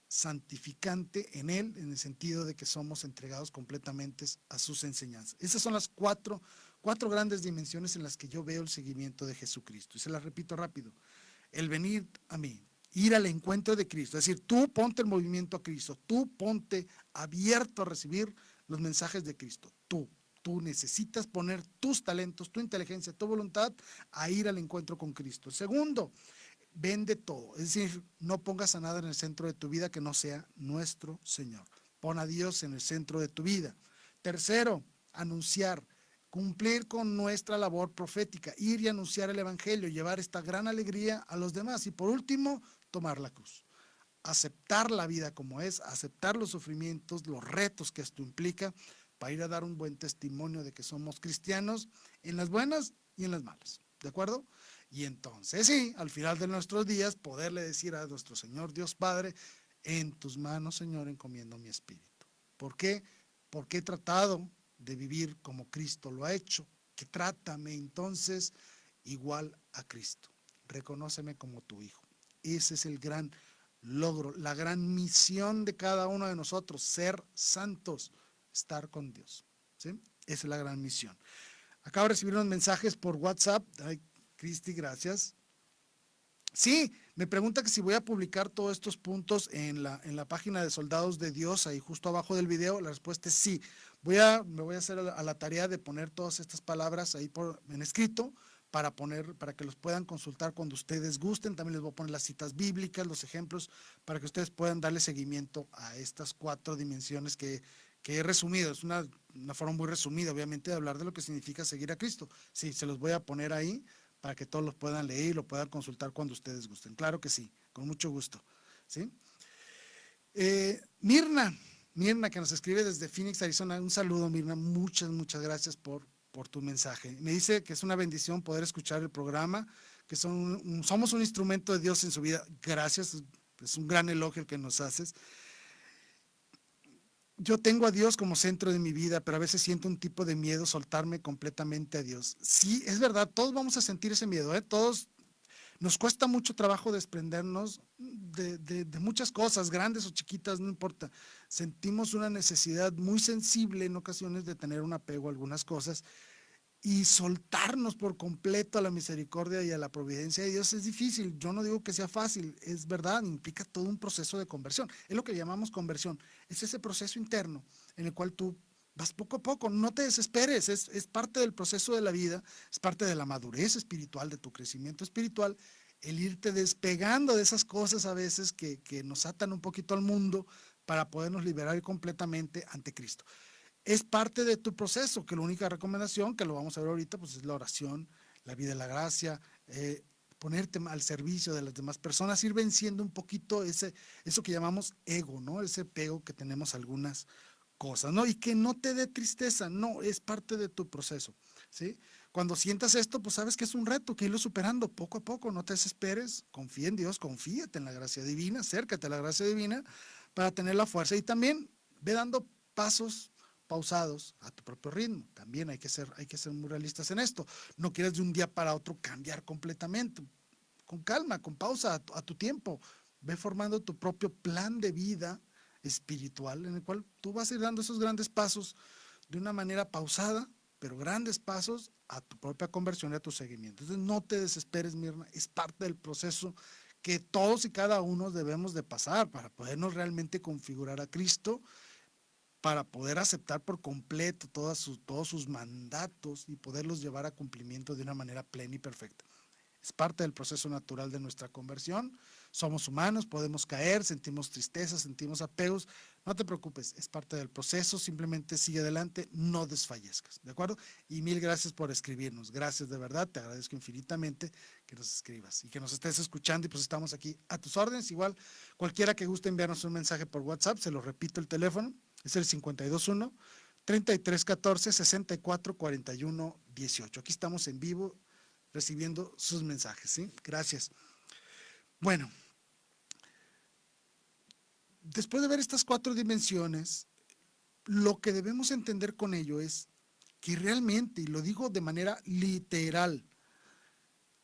santificante en Él, en el sentido de que somos entregados completamente a sus enseñanzas. Esas son las cuatro grandes dimensiones en las que yo veo el seguimiento de Jesucristo. Y se las repito rápido. El venir a mí, ir al encuentro de Cristo, es decir, tú ponte el movimiento a Cristo, tú ponte abierto a recibir los mensajes de Cristo, tú necesitas poner tus talentos, tu inteligencia, tu voluntad a ir al encuentro con Cristo. Segundo, vende todo, es decir, no pongas a nada en el centro de tu vida que no sea nuestro Señor. Pon a Dios en el centro de tu vida. Tercero, anunciar, cumplir con nuestra labor profética, ir y anunciar el evangelio, llevar esta gran alegría a los demás. Y por último, tomar la cruz. Aceptar la vida como es, aceptar los sufrimientos, los retos que esto implica, para ir a dar un buen testimonio de que somos cristianos en las buenas y en las malas. ¿De acuerdo? Y entonces sí, al final de nuestros días, poderle decir a nuestro Señor Dios Padre, en tus manos, Señor, encomiendo mi espíritu. ¿Por qué? Porque he tratado de vivir como Cristo lo ha hecho, que trátame entonces igual a Cristo. Reconóceme como tu hijo. Ese es el gran logro, la gran misión de cada uno de nosotros, ser santos, estar con Dios. ¿Sí? Esa es la gran misión. Acabo de recibir unos mensajes por WhatsApp. Ay, Cristi, gracias. Sí, me pregunta que si voy a publicar todos estos puntos en la página de Soldados de Dios, ahí justo abajo del video. La respuesta es sí. Me voy a hacer a la tarea de poner todas estas palabras ahí en escrito para que los puedan consultar cuando ustedes gusten. También les voy a poner las citas bíblicas, los ejemplos, para que ustedes puedan darle seguimiento a estas 4 dimensiones que he resumido. Es una forma muy resumida, obviamente, de hablar de lo que significa seguir a Cristo. Sí, se los voy a poner ahí para que todos los puedan leer y lo puedan consultar cuando ustedes gusten. Claro que sí, con mucho gusto. ¿Sí? Mirna, que nos escribe desde Phoenix, Arizona. Un saludo, Mirna. Muchas gracias por tu mensaje. Me dice que es una bendición poder escuchar el programa, que somos un instrumento de Dios en su vida. Gracias, es un gran elogio el que nos haces. Yo tengo a Dios como centro de mi vida, pero a veces siento un tipo de miedo soltarme completamente a Dios. Sí, es verdad, todos vamos a sentir ese miedo, ¿eh? Todos nos cuesta mucho trabajo desprendernos de muchas cosas, grandes o chiquitas, no importa. Sentimos una necesidad muy sensible en ocasiones de tener un apego a algunas cosas. Y soltarnos por completo a la misericordia y a la providencia de Dios es difícil. Yo no digo que sea fácil, es verdad, implica todo un proceso de conversión. Es lo que llamamos conversión. Es ese proceso interno en el cual tú vas poco a poco, no te desesperes, es parte del proceso de la vida, es parte de la madurez espiritual, de tu crecimiento espiritual, el irte despegando de esas cosas a veces que nos atan un poquito al mundo para podernos liberar completamente ante Cristo. Es parte de tu proceso, que la única recomendación, que lo vamos a ver ahorita, pues es la oración, la vida de la gracia, ponerte al servicio de las demás personas, ir venciendo un poquito eso que llamamos ego, ¿no? Ese apego que tenemos a algunas cosas, ¿no? Y que no te dé tristeza, no, es parte de tu proceso, ¿sí? Cuando sientas esto, pues sabes que es un reto, que irlo superando poco a poco, no te desesperes, confía en Dios, confíate en la gracia divina, acércate a la gracia divina para tener la fuerza y también ve dando pasos pausados a tu propio ritmo. También hay que ser muy realistas en esto. No quieres de un día para otro cambiar completamente. Con calma, con pausa, a tu tiempo. Ve formando tu propio plan de vida espiritual en el cual tú vas a ir dando esos grandes pasos de una manera pausada, pero grandes pasos a tu propia conversión y a tu seguimiento. Entonces no te desesperes, Mirna, es parte del proceso que todos y cada uno debemos de pasar para podernos realmente configurar a Cristo, para poder aceptar por completo todos sus mandatos y poderlos llevar a cumplimiento de una manera plena y perfecta. Es parte del proceso natural de nuestra conversión. Somos humanos, podemos caer, sentimos tristeza, sentimos apegos. No te preocupes, es parte del proceso, simplemente sigue adelante, no desfallezcas, ¿de acuerdo? Y mil gracias por escribirnos, gracias de verdad, te agradezco infinitamente que nos escribas y que nos estés escuchando y pues estamos aquí a tus órdenes. Igual, cualquiera que guste enviarnos un mensaje por WhatsApp, se lo repito el teléfono, es el 521 3314 6441 18. Aquí estamos en vivo recibiendo sus mensajes, ¿sí? Gracias. Bueno, después de ver estas 4 dimensiones, lo que debemos entender con ello es que realmente, y lo digo de manera literal,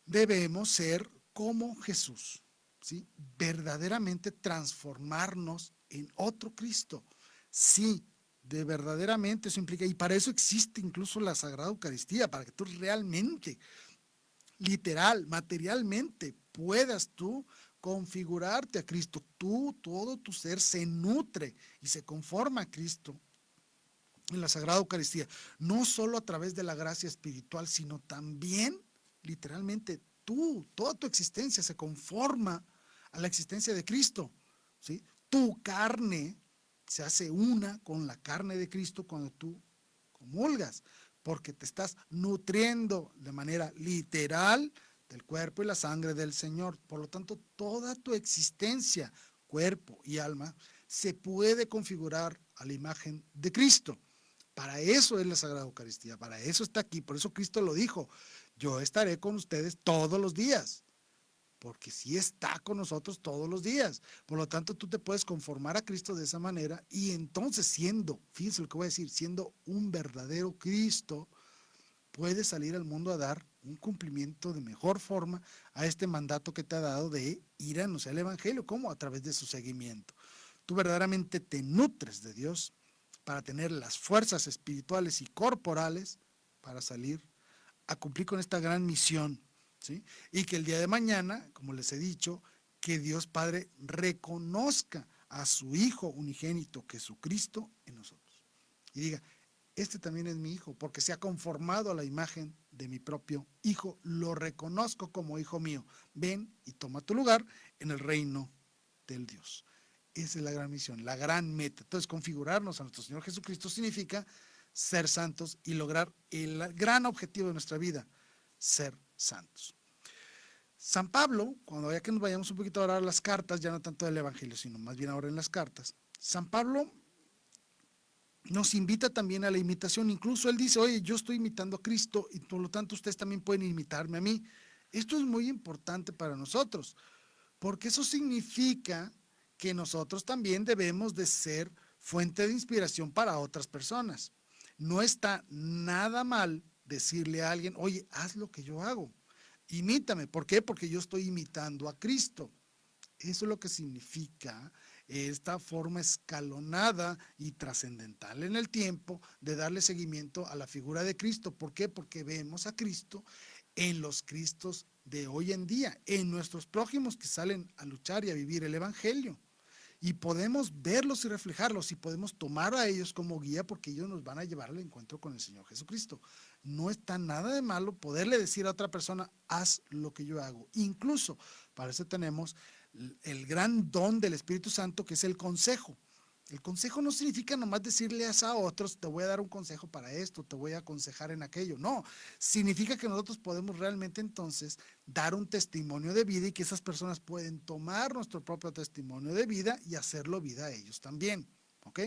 debemos ser como Jesús, ¿sí? Verdaderamente transformarnos en otro Cristo. Sí, de verdaderamente eso implica, y para eso existe incluso la Sagrada Eucaristía, para que tú realmente, literal, materialmente, puedas tú configurarte a Cristo. Tú, todo tu ser se nutre y se conforma a Cristo en la Sagrada Eucaristía, no solo a través de la gracia espiritual, sino también, literalmente, tú, toda tu existencia se conforma a la existencia de Cristo, ¿sí? Tu carne se hace una con la carne de Cristo cuando tú comulgas, porque te estás nutriendo de manera literal del cuerpo y la sangre del Señor. Por lo tanto, toda tu existencia, cuerpo y alma, se puede configurar a la imagen de Cristo. Para eso es la Sagrada Eucaristía, para eso está aquí, por eso Cristo lo dijo, yo estaré con ustedes todos los días, porque sí está con nosotros todos los días. Por lo tanto, tú te puedes conformar a Cristo de esa manera y entonces siendo, fíjense lo que voy a decir, siendo un verdadero Cristo, puedes salir al mundo a dar un cumplimiento de mejor forma a este mandato que te ha dado de ir a anunciar el Evangelio. ¿Cómo? A través de su seguimiento. Tú verdaderamente te nutres de Dios para tener las fuerzas espirituales y corporales para salir a cumplir con esta gran misión, ¿sí? Y que el día de mañana, como les he dicho, que Dios Padre reconozca a su Hijo unigénito, Jesucristo, en nosotros. Y diga, este también es mi hijo, porque se ha conformado a la imagen de mi propio hijo, lo reconozco como hijo mío. Ven y toma tu lugar en el reino del Dios. Esa es la gran misión, la gran meta. Entonces, configurarnos a nuestro Señor Jesucristo significa ser santos y lograr el gran objetivo de nuestra vida, ser santos. San Pablo, cuando ya que nos vayamos un poquito ahora a las cartas, ya no tanto del Evangelio, sino más bien ahora en las cartas, San Pablo nos invita también a la imitación. Incluso él dice, oye, yo estoy imitando a Cristo y por lo tanto ustedes también pueden imitarme a mí. Esto es muy importante para nosotros, porque eso significa que nosotros también debemos de ser fuente de inspiración para otras personas. No está nada mal decirle a alguien, oye, haz lo que yo hago, imítame. ¿Por qué? Porque yo estoy imitando a Cristo. Eso es lo que significa esta forma escalonada y trascendental en el tiempo de darle seguimiento a la figura de Cristo. ¿Por qué? Porque vemos a Cristo en los Cristos de hoy en día, en nuestros prójimos que salen a luchar y a vivir el Evangelio. Y podemos verlos y reflejarlos y podemos tomar a ellos como guía porque ellos nos van a llevar al encuentro con el Señor Jesucristo. No está nada de malo poderle decir a otra persona, haz lo que yo hago. Incluso para eso tenemos el gran don del Espíritu Santo, que es el consejo. El consejo no significa nomás decirles a otros, te voy a dar un consejo para esto, te voy a aconsejar en aquello. No, significa que nosotros podemos realmente entonces dar un testimonio de vida y que esas personas pueden tomar nuestro propio testimonio de vida y hacerlo vida a ellos también. ¿Ok?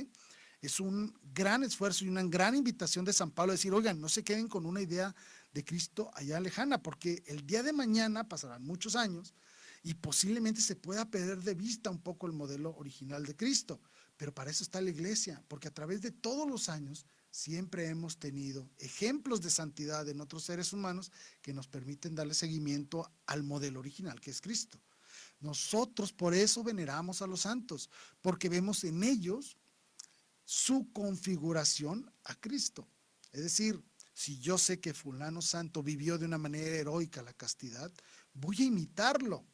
Es un gran esfuerzo y una gran invitación de San Pablo a decir, oigan, no se queden con una idea de Cristo allá lejana, porque el día de mañana pasarán muchos años y posiblemente se pueda perder de vista un poco el modelo original de Cristo. Pero para eso está la iglesia, porque a través de todos los años siempre hemos tenido ejemplos de santidad en otros seres humanos que nos permiten darle seguimiento al modelo original que es Cristo. Nosotros por eso veneramos a los santos, porque vemos en ellos su configuración a Cristo. Es decir, si yo sé que fulano santo vivió de una manera heroica la castidad, voy a imitarlo,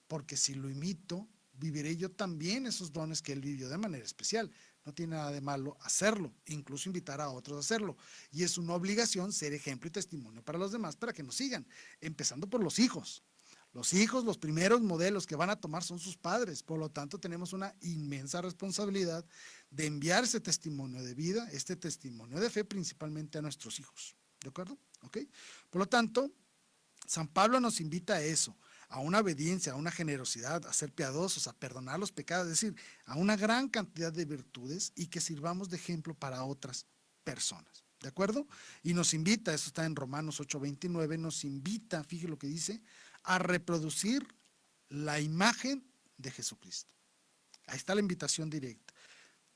porque si lo imito, viviré yo también esos dones que él vivió de manera especial. No tiene nada de malo hacerlo, incluso invitar a otros a hacerlo. Y es una obligación ser ejemplo y testimonio para los demás, para que nos sigan, empezando por los hijos. Los hijos, los primeros modelos que van a tomar son sus padres. Por lo tanto, tenemos una inmensa responsabilidad de enviar ese testimonio de vida, este testimonio de fe, principalmente a nuestros hijos. ¿De acuerdo? ¿Ok? Por lo tanto, San Pablo nos invita a eso, a una obediencia, a una generosidad, a ser piadosos, a perdonar los pecados, es decir, a una gran cantidad de virtudes y que sirvamos de ejemplo para otras personas. ¿De acuerdo? Y nos invita, eso está en Romanos 8:29, nos invita, fíjese lo que dice, a reproducir la imagen de Jesucristo. Ahí está la invitación directa.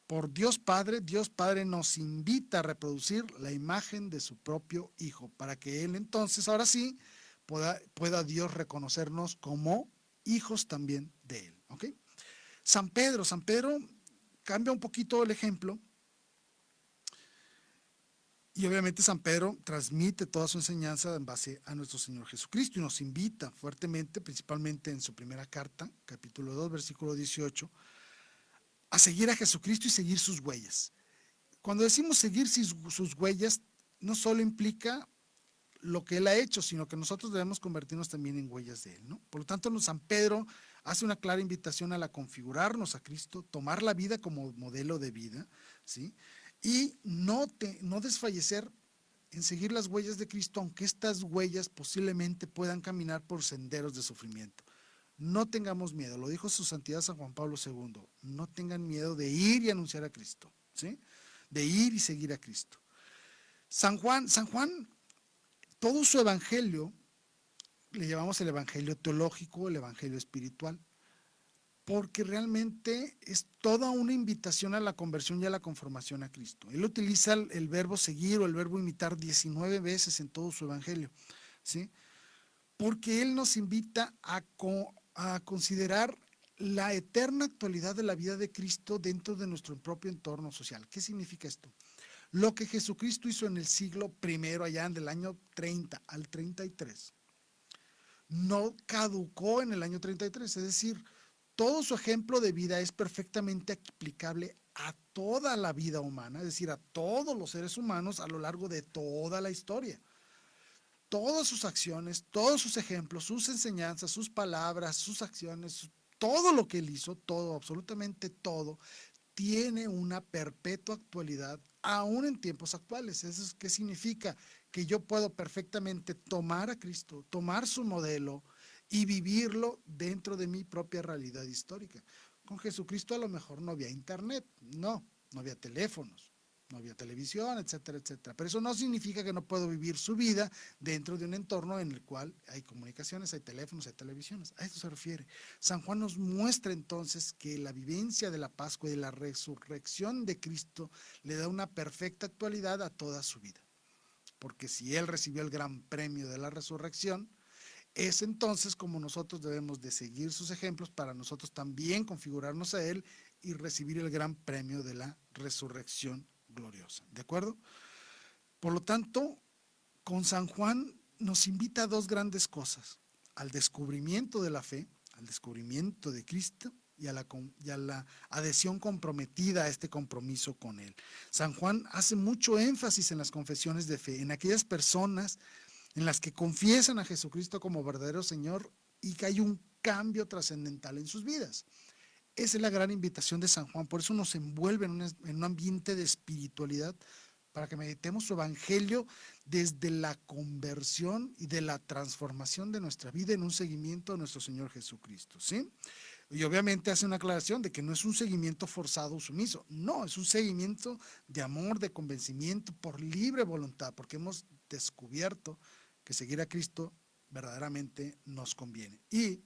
Por Dios Padre nos invita a reproducir la imagen de su propio Hijo, para que Él entonces, ahora sí, pueda Dios reconocernos como hijos también de Él. ¿Ok? San Pedro cambia un poquito el ejemplo. Y obviamente San Pedro transmite toda su enseñanza en base a nuestro Señor Jesucristo y nos invita fuertemente, principalmente en su primera carta, capítulo 2, versículo 18, a seguir a Jesucristo y seguir sus huellas. Cuando decimos seguir sus huellas, no solo implica lo que Él ha hecho, sino que nosotros debemos convertirnos también en huellas de Él, ¿no? Por lo tanto, San Pedro hace una clara invitación a la configurarnos a Cristo, tomar la vida como modelo de vida, ¿sí? Y no desfallecer en seguir las huellas de Cristo, aunque estas huellas posiblemente puedan caminar por senderos de sufrimiento. No tengamos miedo, lo dijo su santidad San Juan Pablo II, no tengan miedo de ir y anunciar a Cristo, ¿sí? De ir y seguir a Cristo. San Juan, todo su evangelio, le llamamos el evangelio teológico, el evangelio espiritual, porque realmente es toda una invitación a la conversión y a la conformación a Cristo. Él utiliza el verbo seguir o el verbo imitar 19 veces en todo su evangelio, ¿sí? Porque Él nos invita a considerar la eterna actualidad de la vida de Cristo dentro de nuestro propio entorno social. ¿Qué significa esto? Lo que Jesucristo hizo en el siglo I, allá del año 30 al 33, no caducó en el año 33, es decir, todo su ejemplo de vida es perfectamente aplicable a toda la vida humana, es decir, a todos los seres humanos a lo largo de toda la historia. Todas sus acciones, todos sus ejemplos, sus enseñanzas, sus palabras, sus acciones, todo lo que él hizo, todo, absolutamente todo, tiene una perpetua actualidad, aún en tiempos actuales. ¿Eso es qué significa? Que yo puedo perfectamente tomar a Cristo, tomar su modelo y vivirlo dentro de mi propia realidad histórica. Con Jesucristo a lo mejor no había internet, no había teléfonos, no había televisión, etcétera, etcétera. Pero eso no significa que no puedo vivir su vida dentro de un entorno en el cual hay comunicaciones, hay teléfonos, hay televisiones. A eso se refiere. San Juan nos muestra entonces que la vivencia de la Pascua y de la resurrección de Cristo le da una perfecta actualidad a toda su vida. Porque si Él recibió el gran premio de la resurrección, es entonces como nosotros debemos de seguir sus ejemplos para nosotros también configurarnos a Él y recibir el gran premio de la resurrección gloriosa. ¿De acuerdo? Por lo tanto, con San Juan nos invita a dos grandes cosas: al descubrimiento de la fe, al descubrimiento de Cristo y a la adhesión comprometida a este compromiso con Él. San Juan hace mucho énfasis en las confesiones de fe, en aquellas personas en las que confiesan a Jesucristo como verdadero Señor y que hay un cambio trascendental en sus vidas. Esa es la gran invitación de San Juan, por eso nos envuelve en un ambiente de espiritualidad, para que meditemos su evangelio desde la conversión y de la transformación de nuestra vida en un seguimiento a nuestro Señor Jesucristo, ¿sí? Y obviamente hace una aclaración de que no es un seguimiento forzado o sumiso, no, es un seguimiento de amor, de convencimiento, por libre voluntad, porque hemos descubierto que seguir a Cristo verdaderamente nos conviene. Y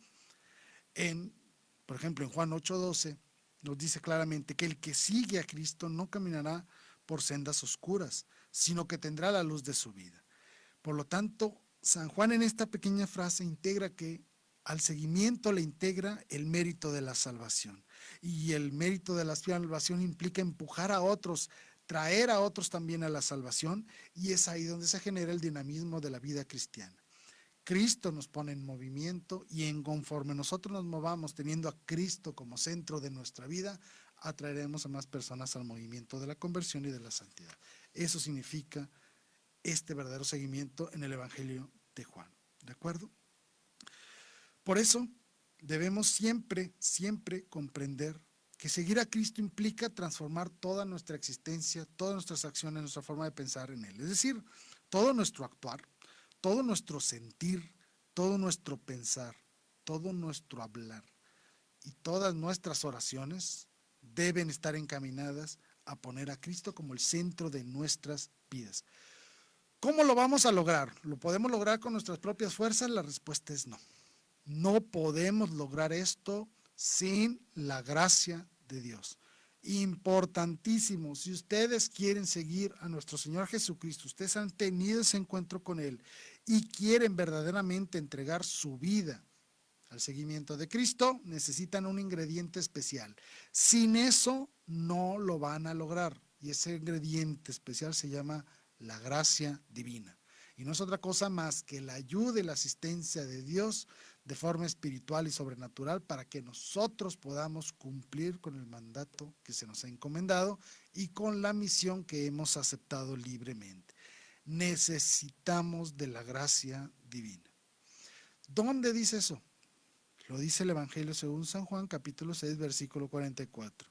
por ejemplo, en Juan 8:12 nos dice claramente que el que sigue a Cristo no caminará por sendas oscuras, sino que tendrá la luz de su vida. Por lo tanto, San Juan en esta pequeña frase integra que al seguimiento le integra el mérito de la salvación. Y el mérito de la salvación implica empujar a otros, traer a otros también a la salvación, y es ahí donde se genera el dinamismo de la vida cristiana. Cristo nos pone en movimiento y en conforme nosotros nos movamos teniendo a Cristo como centro de nuestra vida, atraeremos a más personas al movimiento de la conversión y de la santidad. Eso significa este verdadero seguimiento en el Evangelio de Juan. ¿De acuerdo? Por eso debemos siempre, siempre comprender que seguir a Cristo implica transformar toda nuestra existencia, todas nuestras acciones, nuestra forma de pensar en Él. Es decir, todo nuestro actuar, todo nuestro sentir, todo nuestro pensar, todo nuestro hablar y todas nuestras oraciones deben estar encaminadas a poner a Cristo como el centro de nuestras vidas. ¿Cómo lo vamos a lograr? ¿Lo podemos lograr con nuestras propias fuerzas? La respuesta es no. No podemos lograr esto sin la gracia de Dios. Importantísimo, si ustedes quieren seguir a nuestro Señor Jesucristo, ustedes han tenido ese encuentro con Él y quieren verdaderamente entregar su vida al seguimiento de Cristo, necesitan un ingrediente especial. Sin eso no lo van a lograr. Y ese ingrediente especial se llama la gracia divina. Y no es otra cosa más que la ayuda y la asistencia de Dios de forma espiritual y sobrenatural para que nosotros podamos cumplir con el mandato que se nos ha encomendado y con la misión que hemos aceptado libremente. Necesitamos de la gracia divina. ¿Dónde dice eso? Lo dice el Evangelio según San Juan, capítulo 6, versículo 44.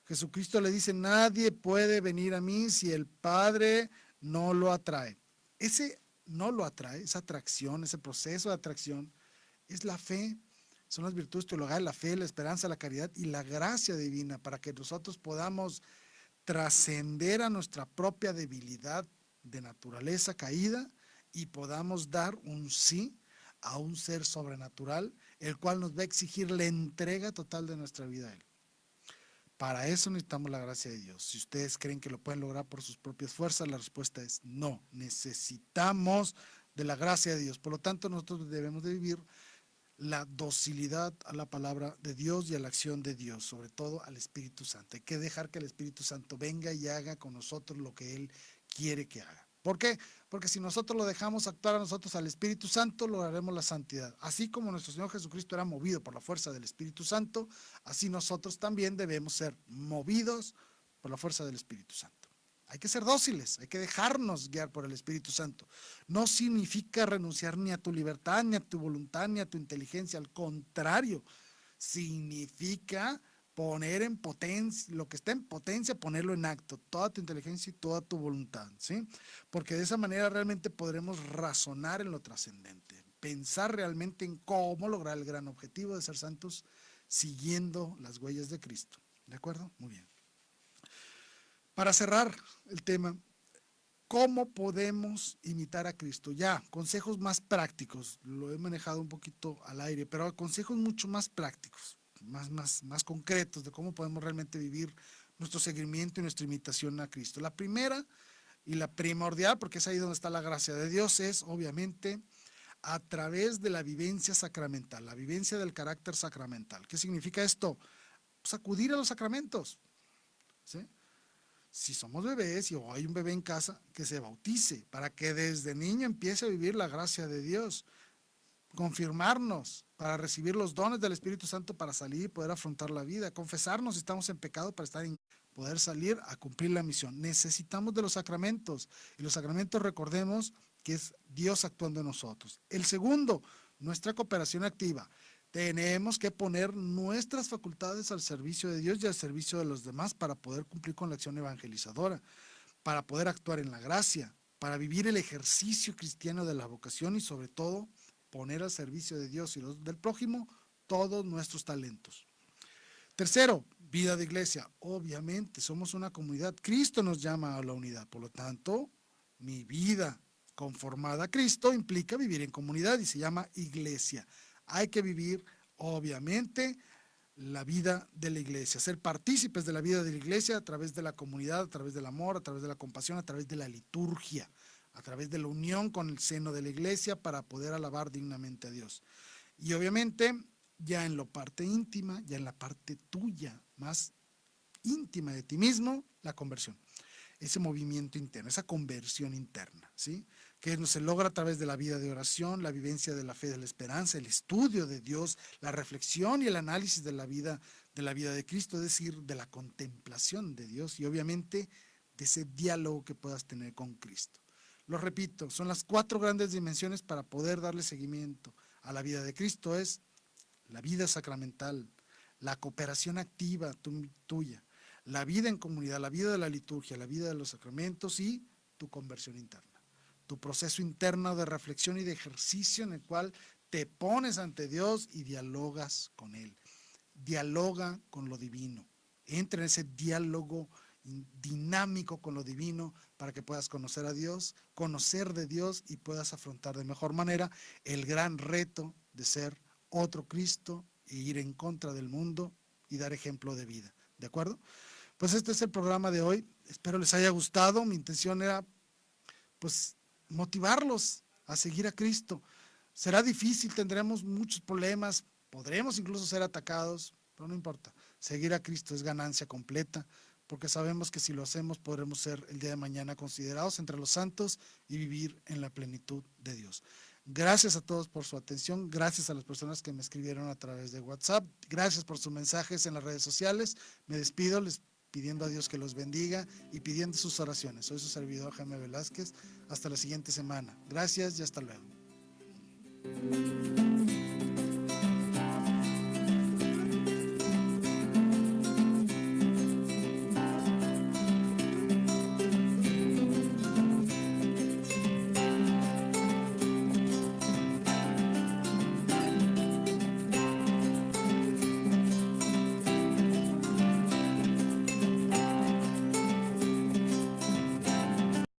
Jesucristo le dice, nadie puede venir a mí si el Padre no lo atrae. Ese no lo atrae, esa atracción, ese proceso de atracción, es la fe, son las virtudes teologales, la fe, la esperanza, la caridad y la gracia divina para que nosotros podamos trascender a nuestra propia debilidad de naturaleza caída y podamos dar un sí a un ser sobrenatural, el cual nos va a exigir la entrega total de nuestra vida a Él. Para eso necesitamos la gracia de Dios. Si ustedes creen que lo pueden lograr por sus propias fuerzas, la respuesta es no. Necesitamos de la gracia de Dios. Por lo tanto, nosotros debemos de vivir la docilidad a la palabra de Dios y a la acción de Dios, sobre todo al Espíritu Santo. Hay que dejar que el Espíritu Santo venga y haga con nosotros lo que Él quiere que haga. ¿Por qué? Porque si nosotros lo dejamos actuar a nosotros al Espíritu Santo, lograremos la santidad. Así como nuestro Señor Jesucristo era movido por la fuerza del Espíritu Santo, así nosotros también debemos ser movidos por la fuerza del Espíritu Santo. Hay que ser dóciles, hay que dejarnos guiar por el Espíritu Santo. No significa renunciar ni a tu libertad, ni a tu voluntad, ni a tu inteligencia. Al contrario, significa poner en potencia, lo que está en potencia, ponerlo en acto, toda tu inteligencia y toda tu voluntad, ¿sí? Porque de esa manera realmente podremos razonar en lo trascendente, pensar realmente en cómo lograr el gran objetivo de ser santos siguiendo las huellas de Cristo. ¿De acuerdo? Muy bien. Para cerrar el tema, ¿cómo podemos imitar a Cristo? Ya, consejos más prácticos, lo he manejado un poquito al aire, pero consejos mucho más prácticos, más concretos de cómo podemos realmente vivir nuestro seguimiento y nuestra imitación a Cristo. La primera y la primordial, porque es ahí donde está la gracia de Dios, es obviamente a través de la vivencia sacramental, la vivencia del carácter sacramental. ¿Qué significa esto? Pues acudir a los sacramentos, ¿sí? Si somos bebés y hay un bebé en casa, que se bautice para que desde niño empiece a vivir la gracia de Dios. Confirmarnos para recibir los dones del Espíritu Santo para salir y poder afrontar la vida. Confesarnos si estamos en pecado para poder salir a cumplir la misión. Necesitamos de los sacramentos y los sacramentos, recordemos que es Dios actuando en nosotros. El segundo, nuestra cooperación activa. Tenemos que poner nuestras facultades al servicio de Dios y al servicio de los demás para poder cumplir con la acción evangelizadora, para poder actuar en la gracia, para vivir el ejercicio cristiano de la vocación y sobre todo poner al servicio de Dios y del prójimo todos nuestros talentos. Tercero, vida de iglesia. Obviamente somos una comunidad. Cristo nos llama a la unidad. Por lo tanto, mi vida conformada a Cristo implica vivir en comunidad y se llama iglesia. Hay que vivir, obviamente, la vida de la iglesia, ser partícipes de la vida de la iglesia a través de la comunidad, a través del amor, a través de la compasión, a través de la liturgia, a través de la unión con el seno de la iglesia para poder alabar dignamente a Dios. Y obviamente, ya en la parte íntima, ya en la parte tuya, más íntima de ti mismo, la conversión. Ese movimiento interno, esa conversión interna, ¿sí? Que se logra a través de la vida de oración, la vivencia de la fe, de la esperanza, el estudio de Dios, la reflexión y el análisis de la vida de Cristo, es decir, de la contemplación de Dios y obviamente de ese diálogo que puedas tener con Cristo. Lo repito, son las 4 grandes dimensiones para poder darle seguimiento a la vida de Cristo, es la vida sacramental, la cooperación activa tuya, la vida en comunidad, la vida de la liturgia, la vida de los sacramentos y tu conversión interna, tu proceso interno de reflexión y de ejercicio en el cual te pones ante Dios y dialogas con Él. Dialoga con lo divino. Entra en ese diálogo dinámico con lo divino para que puedas conocer a Dios, conocer de Dios y puedas afrontar de mejor manera el gran reto de ser otro Cristo e ir en contra del mundo y dar ejemplo de vida. ¿De acuerdo? Pues este es el programa de hoy. Espero les haya gustado. Mi intención era, pues, motivarlos a seguir a Cristo. Será difícil, tendremos muchos problemas, podremos incluso ser atacados, pero no importa. Seguir a Cristo es ganancia completa, porque sabemos que si lo hacemos podremos ser el día de mañana considerados entre los santos y vivir en la plenitud de Dios. Gracias a todos por su atención, gracias a las personas que me escribieron a través de WhatsApp, gracias por sus mensajes en las redes sociales. Me despido, les pidiendo a Dios que los bendiga y pidiendo sus oraciones. Soy su servidor Jaime Velázquez. Hasta la siguiente semana. Gracias y hasta luego.